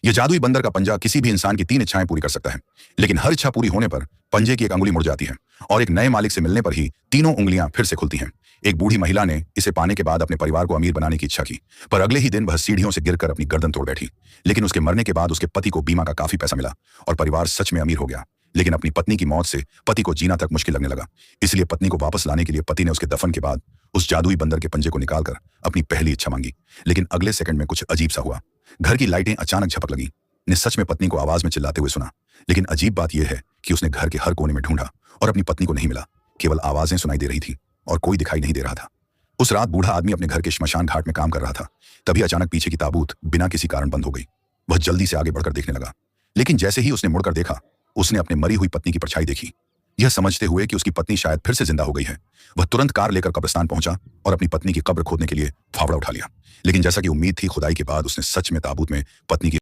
यह जादुई बंदर का पंजा किसी भी इंसान की 3 इच्छाएं पूरी कर सकता है, लेकिन हर इच्छा पूरी होने पर पंजे की एक अंगुली मुड़ जाती है और एक नए मालिक से मिलने पर ही तीनों उंगलियां फिर से खुलती हैं। एक बूढ़ी महिला ने इसे पाने के बाद अपने परिवार को अमीर बनाने की इच्छा की, पर अगले ही दिन वह सीढ़ियों से गिरकर अपनी गर्दन तोड़ बैठी। लेकिन उसके मरने के बाद उसके पति को बीमा का काफी पैसा मिला और परिवार सच में अमीर हो गया। लेकिन अपनी पत्नी की मौत से पति को जीना तक मुश्किल लगने लगा। इसलिए पत्नी को वापस लाने के लिए पति ने उसके दफन के बाद उस जादुई बंदर के पंजे को निकालकर अपनी पहली इच्छा मांगी। लेकिन अगले सेकंड में कुछ अजीब सा हुआ। घर की लाइटें अचानक झपक लगी। ने सच में पत्नी को आवाज में चिल्लाते हुए सुना। लेकिन अजीब बात यह है कि उसने घर के हर कोने में ढूंढा और अपनी पत्नी को नहीं मिला। केवल आवाजें सुनाई दे रही थी और कोई दिखाई नहीं दे रहा था। उस रात बूढ़ा आदमी अपने घर के श्मशान घाट में काम कर रहा था। तभी अचानक पीछे की ताबूत बिना किसी कारण बंद हो गई। वह जल्दी से आगे बढ़कर देखने लगा, लेकिन जैसे ही उसने मुड़कर देखा, उसने अपने मरी हुई पत्नी की परछाई देखी। यह समझते हुए कि उसकी पत्नी शायद फिर से जिंदा हो गई है, वह तुरंत कार लेकर कब्रिस्तान पहुंचा और अपनी पत्नी की कब्र खोदने के लिए फावड़ा उठा लिया। लेकिन जैसा कि उम्मीद थी, खुदाई के बाद उसने सच में ताबूत में पत्नी की